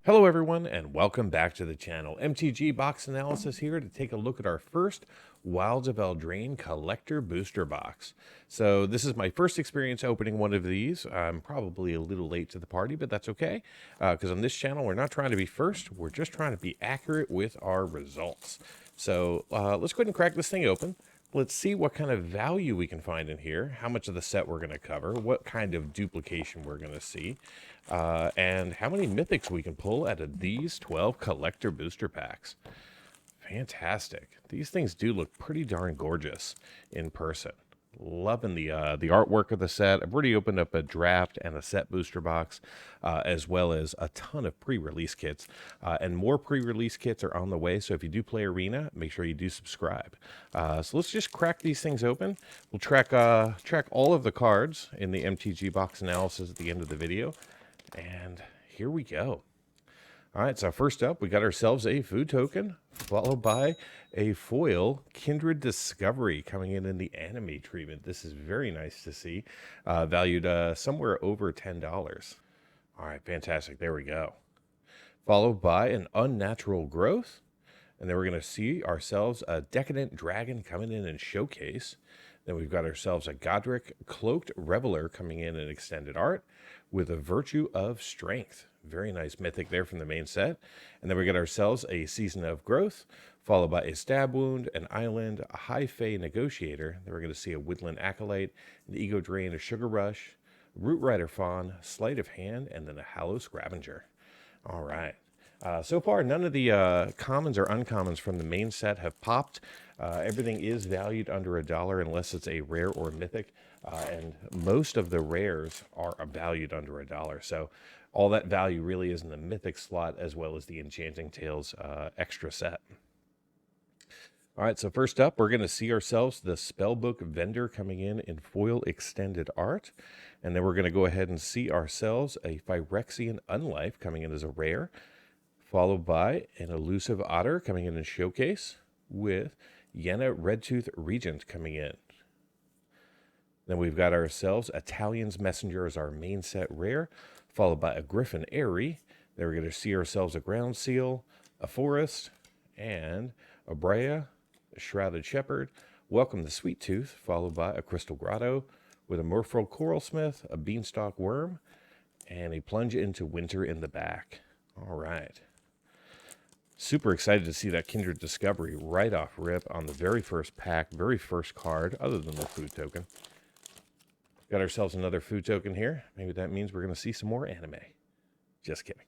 Hello everyone and welcome back to the channel. MTG Box Analysis here to take a look at our first Wilds of Eldraine Collector Booster Box. So this is my first experience opening one of these. I'm probably a little late to the party, but that's okay. Because on this channel we're not trying to be first, we're just trying to be accurate with our results. So let's go ahead and crack this thing open. Let's see what kind of value we can find in here, how much of the set we're going to cover, what kind of duplication we're going to see, and how many mythics we can pull out of these 12 collector booster packs. Fantastic. These things do look pretty darn gorgeous in person. Loving the artwork of the set. I've already opened up a draft and a set booster box, as well as a ton of pre-release kits. And more pre-release kits are on the way, so if you do play Arena, make sure you do subscribe. So let's just crack these things open. We'll track all of the cards in the MTG box analysis at the end of the video. And here we go. All right, so first up, we got ourselves a food token, followed by a foil Kindred Discovery coming in the anime treatment. This is very nice to see, valued somewhere over $10. All right, fantastic. There we go. Followed by an Unnatural Growth, and then we're going to see ourselves a Decadent Dragon coming in Showcase. Then we've got ourselves a Godric Cloaked Reveler coming in extended art with a Virtue of Strength. Very nice mythic there from the main set. And then we got ourselves a Season of Growth, followed by a Stab Wound, an Island, a High Fae Negotiator. Then we're going to see a Woodland Acolyte, an Ego Drain, a Sugar Rush, Root Rider Fawn, Sleight of Hand, and then a Hallow Scavenger. All right. So far, none of the commons or uncommons from the main set have popped. Everything is valued under $1 unless it's a rare or mythic, and most of the rares are valued under $1. So all that value really is in the mythic slot as well as the Enchanting Tales extra set. All right, so first up, we're going to see ourselves the Spellbook Vendor coming in foil extended art. And then we're going to go ahead and see ourselves a Phyrexian Unlife coming in as a rare, followed by an Elusive Otter coming in Showcase with Yenna Redtooth Regent coming in. Then we've got ourselves Italian's Messenger as our main set rare, followed by a Griffin Airy. Then we're going to see ourselves a Ground Seal, a Forest, and a Brea, a Shrouded Shepherd. Welcome the Sweet Tooth, followed by a Crystal Grotto with a Merfolk Coralsmith, a Beanstalk Worm, and a Plunge into Winter in the back. All right. Super excited to see that Kindred Discovery right off rip on the very first pack, very first card, other than the food token. Got ourselves another food token here. Maybe that means we're going to see some more anime. Just kidding.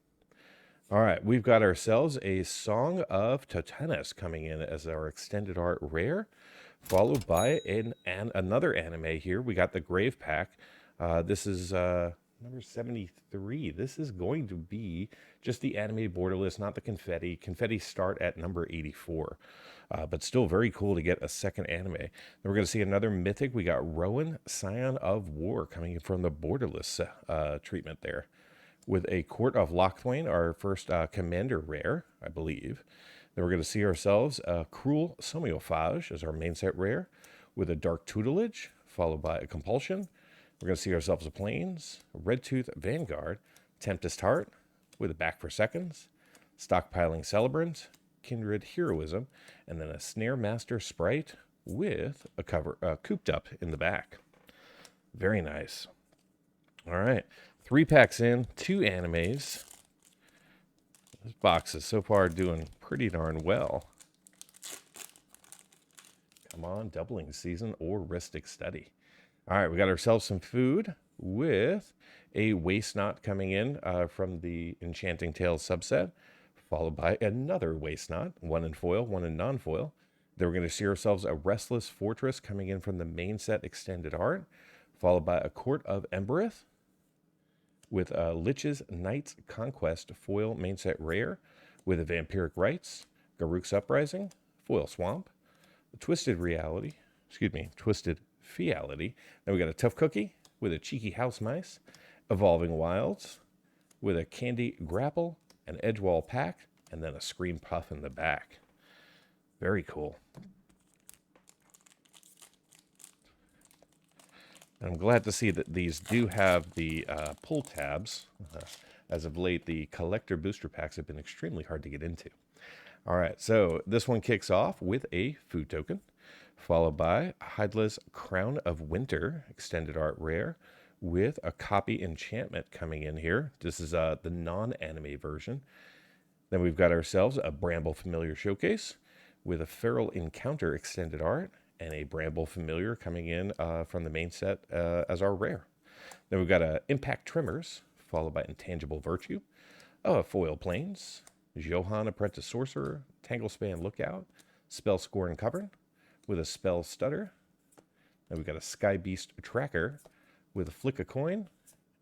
All right, we've got ourselves a Song of Totenus coming in as our extended art rare, followed by another anime here. We got the Grave Pack. This is number 73. This is going to be just the animated border list, not the confetti. Confetti start at number 84. But still very cool to get a second anime. Then we're going to see another mythic. We got Rowan, Scion of War, coming in from the borderless treatment there, with a Court of Lochthwain, our first commander rare, I believe. Then we're going to see ourselves a Cruel Somiophage as our main set rare, with a Dark Tutelage, followed by a Compulsion. We're going to see ourselves a Plains, a Redtooth Vanguard, Tempest Heart, with a Back for Seconds, Stockpiling Celebrant, Kindred Heroism, and then a Snare Master Sprite with a cover cooped up in the back. Very nice. All right, 3 packs in, 2 animes. This box is so far doing pretty darn well. Come on, doubling season or Ristic Study. All right, we got ourselves some food with a Waste Knot coming in from the Enchanting Tales subset, followed by another Waste Knot, one in foil, one in non-foil. Then we're going to see ourselves a Restless Fortress coming in from the main set extended art, followed by a Court of Embereth with a Lich's Knight's Conquest foil main set rare with a Vampiric Rites, Garruk's Uprising, foil Swamp, Twisted Fiality. Then we got a Tough Cookie with a Cheeky House Mice, Evolving Wilds with a Candy Grapple, an Edgewall Pack, and then a Scream Puff in the back. Very cool. And I'm glad to see that these do have the pull tabs As of late, the collector booster packs have been extremely hard to get into. All right, so this one kicks off with a food token, followed by Hydra's Crown of Winter, extended art rare, with a copy enchantment coming in here. This is the non-anime version. Then we've got ourselves a Bramble Familiar Showcase with a Feral Encounter extended art and a Bramble Familiar coming in from the main set as our rare. Then we've got a Impact Trimmers, followed by Intangible Virtue, Foil Plains, Johann Apprentice Sorcerer, Tanglespan Lookout, Spell Scorn Cavern with a Spell Stutter. Then we've got a Sky Beast Tracker with a Flick a Coin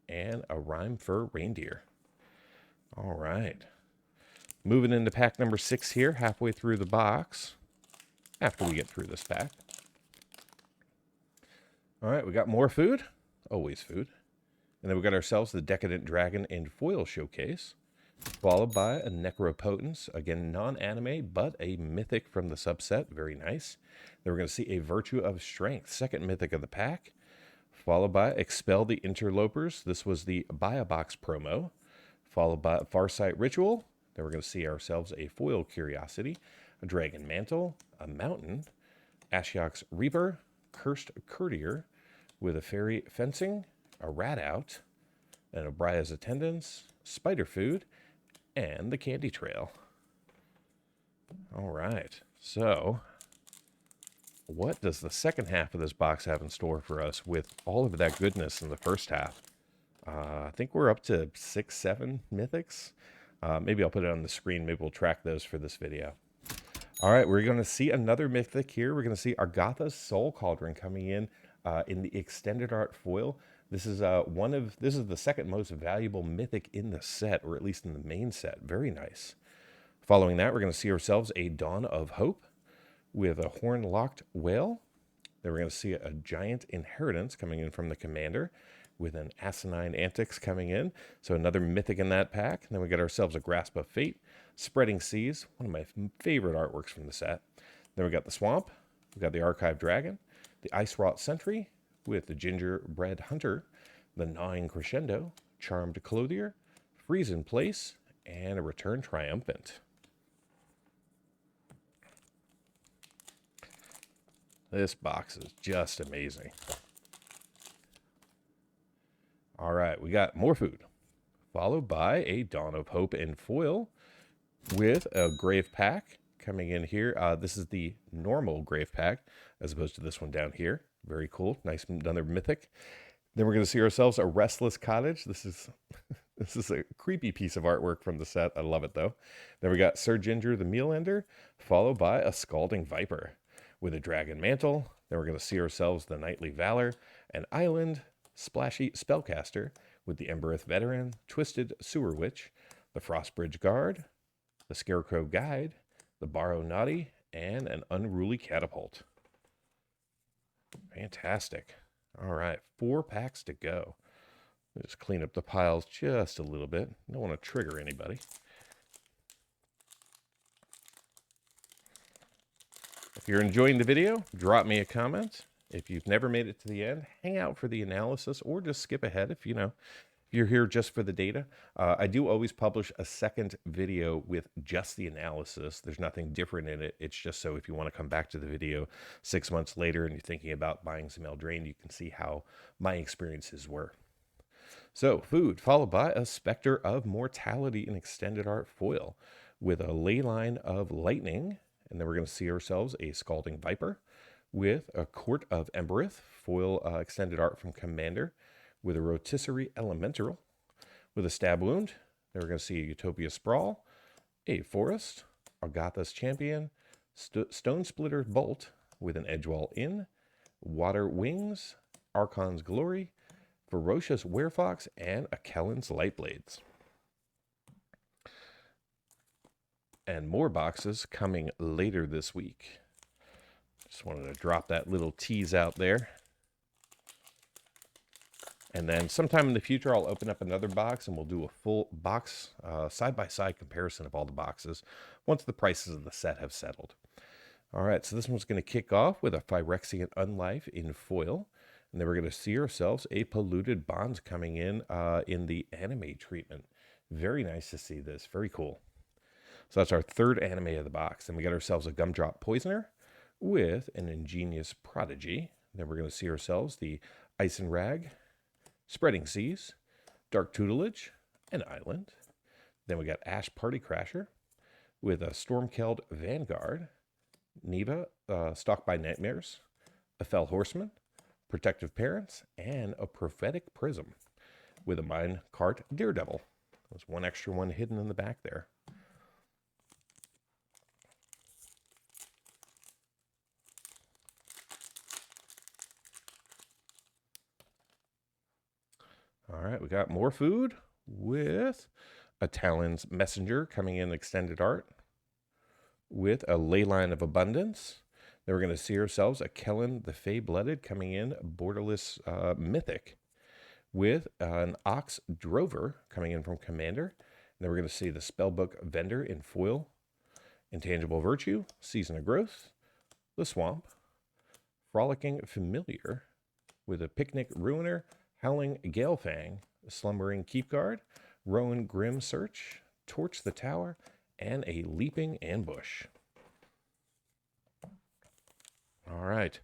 and a Rhyme for Reindeer. All right. Moving into pack number 6 here, halfway through the box, after we get through this pack. All right, we got more food. Always food. And then we got ourselves the Decadent Dragon and Foil Showcase, followed by a Necropotence, again non-anime, but a mythic from the subset, very nice. Then we're going to see a Virtue of Strength, second mythic of the pack, followed by Expel the Interlopers. This was the Buy a Box promo, followed by Farsight Ritual. Then we're going to see ourselves a Foil Curiosity, a Dragon Mantle, a Mountain, Ashiok's Reaper, Cursed Courtier, with a Fairy Fencing, a Rat Out, and a Bria's Attendance, Spider Food, and the Candy Trail. All right, so what does the second half of this box have in store for us with all of that goodness in the first half? I think we're up to 6, 7 mythics. Maybe I'll put it on the screen. Maybe we'll track those for this video. All right, we're going to see another mythic here. We're going to see Argatha's Soul Cauldron coming in the extended art foil. This is the second most valuable mythic in the set, or at least in the main set. Very nice. Following that, we're going to see ourselves a Dawn of Hope with a Horn-Locked Whale. Then we're going to see a Giant Inheritance coming in from the Commander with an Asinine Antics coming in. So another mythic in that pack. And then we got ourselves a Grasp of Fate, Spreading Seas, one of my favorite artworks from the set. Then we got the Swamp. We got the Archive Dragon, the Ice-Wrought Sentry with the Gingerbread Hunter, the Gnawing Crescendo, Charmed Clothier, Freeze in Place, and a Return Triumphant. This box is just amazing. All right, we got more food, followed by a Dawn of Hope in foil with a Grave Pack coming in here. This is the normal Grave Pack as opposed to this one down here. Very cool. Nice, another mythic. Then we're going to see ourselves a Restless Cottage. This is a creepy piece of artwork from the set. I love it, though. Then we got Sir Ginger the Meal Ender, followed by a Scalding Viper with a Dragon Mantle. Then we're going to see ourselves the Knightly Valor, an Island Splashy Spellcaster with the Embereth Veteran, Twisted Sewer Witch, the Frostbridge Guard, the Scarecrow Guide, the Barrow Naughty, and an Unruly Catapult. Fantastic. All right, 4 packs to go. Just clean up the piles just a little bit. Don't want to trigger anybody. If you're enjoying the video, drop me a comment. If you've never made it to the end, hang out for the analysis or just skip ahead if you're here just for the data. I do always publish a second video with just the analysis. There's nothing different in it. It's just so if you want to come back to the video 6 months later and you're thinking about buying some Eldraine, you can see how my experiences were. So, food, followed by a Spectre of Mortality in extended art foil with a Leyline of Lightning. And then we're going to see ourselves a Scalding Viper with a Court of Embereth, foil extended art from Commander, with a Rotisserie Elemental, with a Stab Wound. Then we're going to see a Utopia Sprawl, a Forest, Argatha's Champion, Stone Splitter Bolt with an Edgewall Inn, Water Wings, Archon's Glory, Ferocious Werefox, and a Kellen's Lightblades. And more boxes coming later this week. Just wanted to drop that little tease out there. And then sometime in the future, I'll open up another box and we'll do a full box side-by-side comparison of all the boxes once the prices of the set have settled. All right, so this one's going to kick off with a Phyrexian Unlife in foil. And then we're going to see ourselves a Polluted Bonds coming in the anime treatment. Very nice to see this. Very cool. So that's our third anime of the box. And we got ourselves a Gumdrop Poisoner with an Ingenious Prodigy. Then we're going to see ourselves the Ice and Rag, Spreading Seas, Dark Tutelage, and Island. Then we got Ash Party Crasher with a Stormkeld Vanguard, Neva, Stalked by Nightmares, a Fell Horseman, Protective Parents, and a Prophetic Prism with a Mine Cart Daredevil. There's one extra one hidden in the back there. All right, we got more food with a Talon's Messenger coming in extended art with a Leyline of Abundance. Then we're going to see ourselves a Kellen the Fae-Blooded coming in borderless mythic with an Ox Drover coming in from Commander. And then we're going to see the Spellbook Vendor in foil, Intangible Virtue, Season of Growth, the Swamp, Frolicking Familiar with a Picnic Ruiner, Howling Galefang, Slumbering Keepguard, Rowan Grim Search, Torch the Tower, and a Leaping Ambush. All right,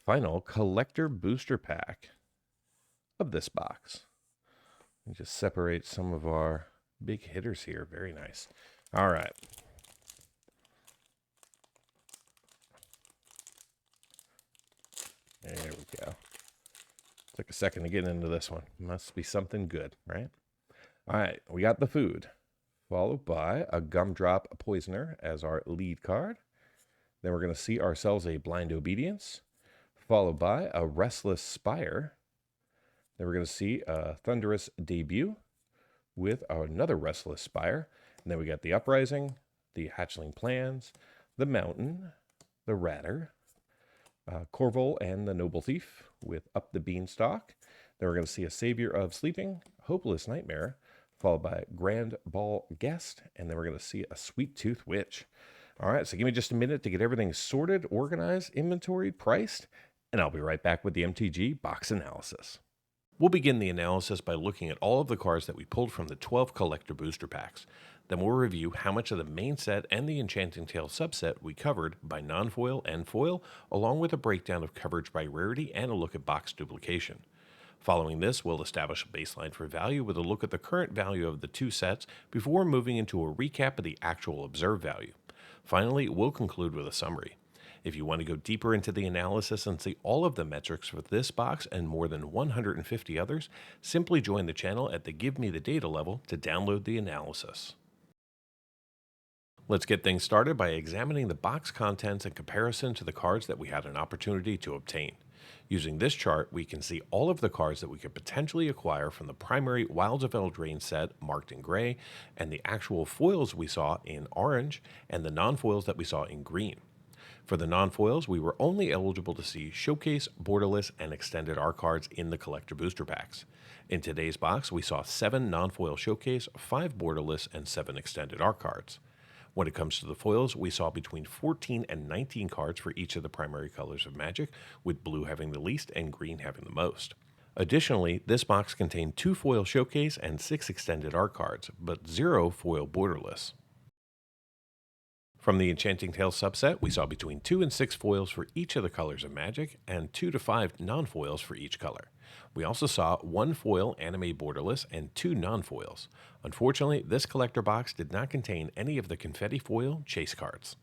final collector booster pack of this box. And just separate some of our big hitters here. Very nice. All right. There we go. Took a second to get into this one. Must be something good, right? All right, we got the food, followed by a Gumdrop Poisoner as our lead card. Then we're going to see ourselves a Blind Obedience, followed by a Restless Spire. Then we're going to see a Thunderous Debut with another Restless Spire. And then we got the Uprising, the Hatchling Plans, the Mountain, the Ratter, Corval and the Noble Thief with Up the Beanstalk. Then we're going to see a Savior of Sleeping, Hopeless Nightmare, followed by Grand Ball Guest, and then we're going to see a Sweet Tooth Witch. All right, so give me just a minute to get everything sorted, organized, inventoried, priced, and I'll be right back with the MTG box analysis. We'll begin the analysis by looking at all of the cards that we pulled from the 12 collector booster packs. Then we'll review how much of the main set and the Enchanting Tale subset we covered by non-foil and foil, along with a breakdown of coverage by rarity and a look at box duplication. Following this, we'll establish a baseline for value with a look at the current value of the two sets before moving into a recap of the actual observed value. Finally, we'll conclude with a summary. If you want to go deeper into the analysis and see all of the metrics for this box and more than 150 others, simply join the channel at the Give Me the Data level to download the analysis. Let's get things started by examining the box contents in comparison to the cards that we had an opportunity to obtain. Using this chart, we can see all of the cards that we could potentially acquire from the primary Wilds of Eldraine set marked in gray, and the actual foils we saw in orange, and the non-foils that we saw in green. For the non-foils, we were only eligible to see Showcase, Borderless, and Extended Art cards in the Collector Booster Packs. In today's box, we saw 7 non-foil Showcase, 5 Borderless, and 7 Extended Art cards. When it comes to the foils, we saw between 14 and 19 cards for each of the primary colors of Magic, with blue having the least and green having the most. Additionally, this box contained 2 foil Showcase and 6 Extended Art cards, but 0 foil Borderless. From the Enchanting Tale subset, we saw between 2 and 6 foils for each of the colors of Magic, and 2 to 5 non-foils for each color. We also saw 1 foil Anime Borderless and 2 non-foils. Unfortunately, this collector box did not contain any of the Confetti foil chase cards.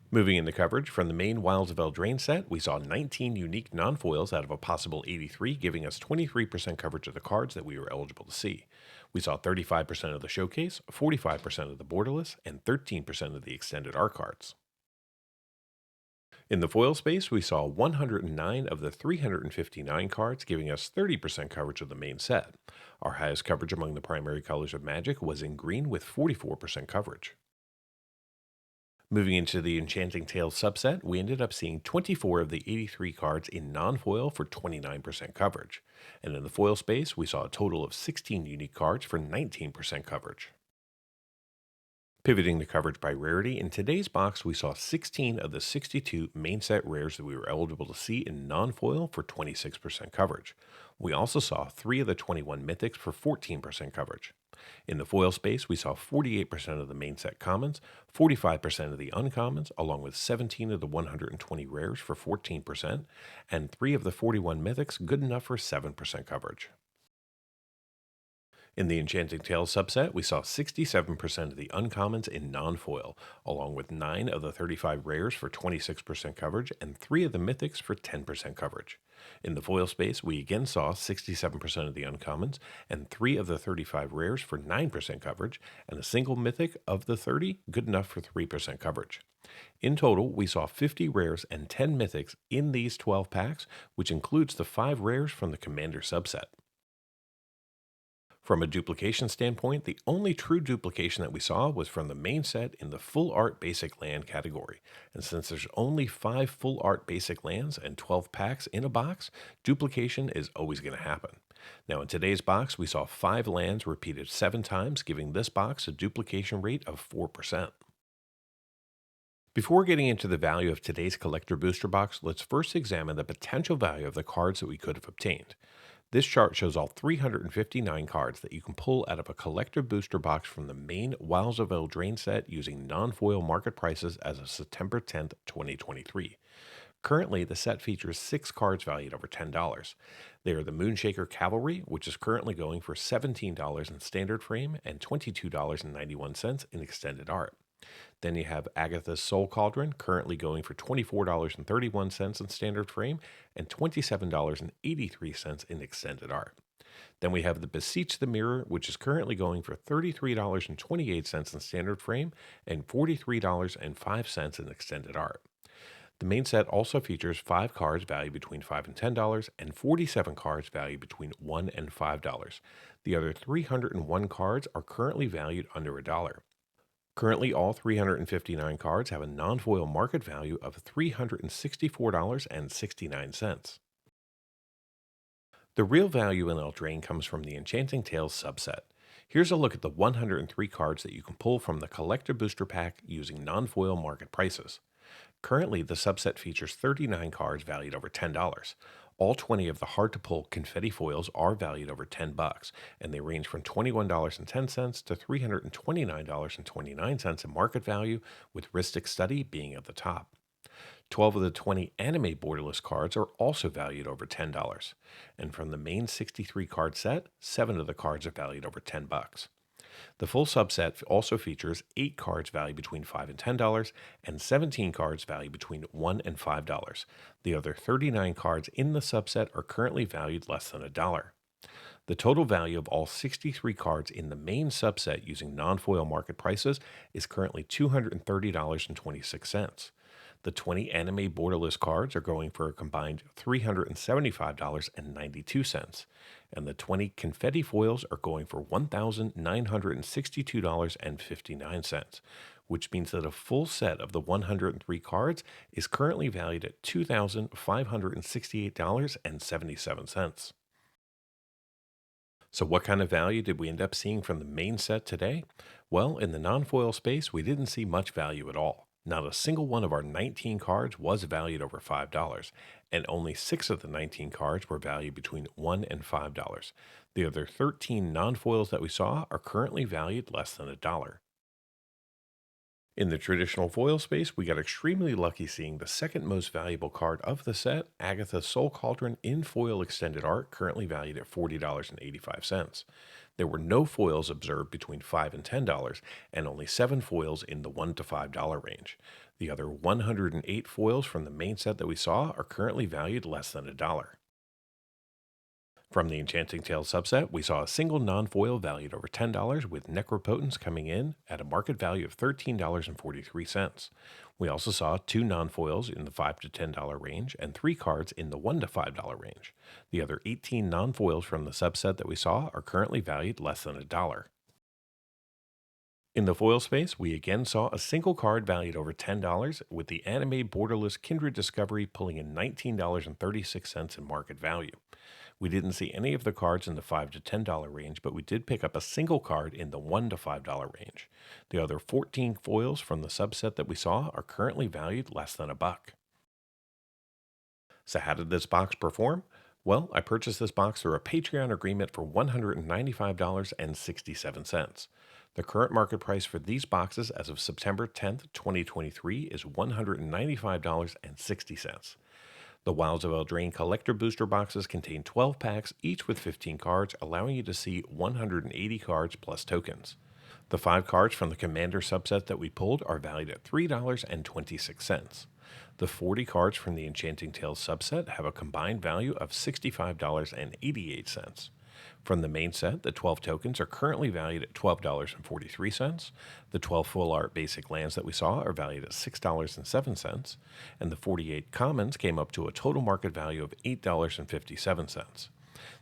Moving into coverage, from the main Wilds of Eldraine set, we saw 19 unique non-foils out of a possible 83, giving us 23% coverage of the cards that we were eligible to see. We saw 35% of the Showcase, 45% of the Borderless, and 13% of the Extended Art cards. In the foil space, we saw 109 of the 359 cards, giving us 30% coverage of the main set. Our highest coverage among the primary colors of Magic was in green with 44% coverage. Moving into the Enchanting Tale subset, we ended up seeing 24 of the 83 cards in non-foil for 29% coverage. And in the foil space, we saw a total of 16 unique cards for 19% coverage. Pivoting the coverage by rarity, in today's box we saw 16 of the 62 main set rares that we were eligible to see in non-foil for 26% coverage. We also saw 3 of the 21 mythics for 14% coverage. In the foil space, we saw 48% of the main set commons, 45% of the uncommons, along with 17 of the 120 rares for 14%, and 3 of the 41 mythics good enough for 7% coverage. In the Enchanting Tales subset, we saw 67% of the uncommons in non-foil, along with 9 of the 35 rares for 26% coverage and 3 of the mythics for 10% coverage. In the foil space, we again saw 67% of the uncommons and 3 of the 35 rares for 9% coverage, and a single mythic of the 30 good enough for 3% coverage. In total, we saw 50 rares and 10 mythics in these 12 packs, which includes the 5 rares from the Commander subset. From a duplication standpoint, the only true duplication that we saw was from the main set in the full art basic land category. And since there's only 5 full art basic lands and 12 packs in a box, duplication is always going to happen. Now in today's box, we saw 5 lands repeated 7 times, giving this box a duplication rate of 4%. Before getting into the value of today's collector booster box, let's first examine the potential value of the cards that we could have obtained. This chart shows all 359 cards that you can pull out of a collector booster box from the main Wilds of Eldraine set using non-foil market prices as of September 10th, 2023. Currently, the set features 6 cards valued over $10. They are the Moonshaker Cavalry, which is currently going for $17 in standard frame and $22.91 in extended art. Then you have Agatha's Soul Cauldron, currently going for $24.31 in standard frame and $27.83 in extended art. Then we have the Beseech the Mirror, which is currently going for $33.28 in standard frame and $43.05 in extended art. The main set also features 5 cards valued between $5 and $10 and 47 cards valued between $1 and $5. The other 301 cards are currently valued under $1. Currently, all 359 cards have a non-foil market value of $364.69. The real value in Eldraine comes from the Enchanting Tales subset. Here's a look at the 103 cards that you can pull from the Collector Booster Pack using non-foil market prices. Currently, the subset features 39 cards valued over $10. All 20 of the hard-to-pull confetti foils are valued over $10, and they range from $21.10 to $329.29 in market value, with Rhystic Study being at the top. 12 of the 20 anime borderless cards are also valued over $10, and from the main 63 card set, 7 of the cards are valued over $10. The full subset also features 8 cards valued between $5 and $10 and 17 cards valued between $1 and $5. The other 39 cards in the subset are currently valued less than $1. The total value of all 63 cards in the main subset using non-foil market prices is currently $230.26. The 20 anime borderless cards are going for a combined $375.92, and the 20 confetti foils are going for $1,962.59, which means that a full set of the 103 cards is currently valued at $2,568.77. So what kind of value did we end up seeing from the main set today? Well, in the non-foil space, we didn't see much value at all. Not a single one of our 19 cards was valued over $5, and only 6 of the 19 cards were valued between $1 and $5. The other 13 non-foils that we saw are currently valued less than $1. In the traditional foil space, we got extremely lucky seeing the second most valuable card of the set, Agatha's Soul Cauldron in foil extended art, currently valued at $40.85. There were no foils observed between $5 and $10, and only 7 foils in the $1 to $5 range. The other 108 foils from the main set that we saw are currently valued less than $1. From the Enchanting Tales subset, we saw a single non-foil valued over $10, with Necropotence coming in at a market value of $13.43. We also saw 2 non-foils in the $5 to $10 range and 3 cards in the $1 to $5 range. The other 18 non-foils from the subset that we saw are currently valued less than $1. In the foil space, we again saw a single card valued over $10, with the anime borderless Kindred Discovery pulling in $19.36 in market value. We didn't see any of the cards in the $5 to $10 range, but we did pick up a single card in the $1 to $5 range. The other 14 foils from the subset that we saw are currently valued less than $1. So how did this box perform? Well, I purchased this box through a Patreon agreement for $195.67. The current market price for these boxes as of September 10th, 2023 is $195.60. The Wilds of Eldraine collector booster boxes contain 12 packs, each with 15 cards, allowing you to see 180 cards plus tokens. The 5 cards from the Commander subset that we pulled are valued at $3.26. The 40 cards from the Enchanting Tales subset have a combined value of $65.88. From the main set, the 12 tokens are currently valued at $12.43. The 12 full art basic lands that we saw are valued at $6.07, and the 48 commons came up to a total market value of $8.57.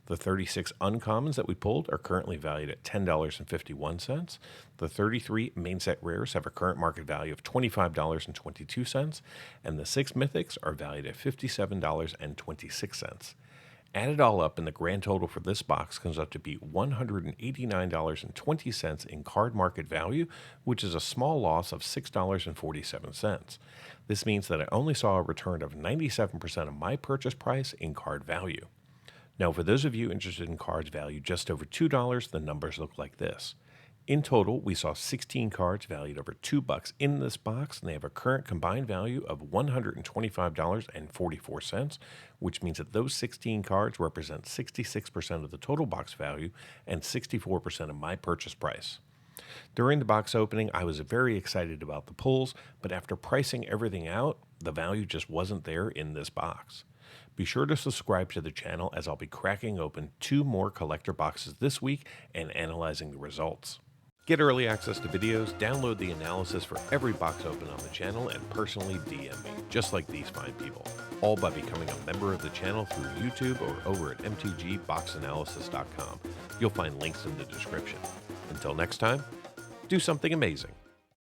The 36 uncommons that we pulled are currently valued at $10.51. The 33 main set rares have a current market value of $25.22, and the 6 mythics are valued at $57.26. Add it all up, and the grand total for this box comes up to be $189.20 in card market value, which is a small loss of $6.47. This means that I only saw a return of 97% of my purchase price in card value. Now, for those of you interested in cards valued just over $2, the numbers look like this. In total, we saw 16 cards valued over $2 in this box, and they have a current combined value of $125.44, which means that those 16 cards represent 66% of the total box value and 64% of my purchase price. During the box opening, I was very excited about the pulls, but after pricing everything out, the value just wasn't there in this box. Be sure to subscribe to the channel, as I'll be cracking open 2 more collector boxes this week and analyzing the results. Get early access to videos, download the analysis for every box open on the channel, and personally DM me, just like these fine people, all by becoming a member of the channel through YouTube or over at mtgboxanalysis.com. You'll find links in the description. Until next time, do something amazing.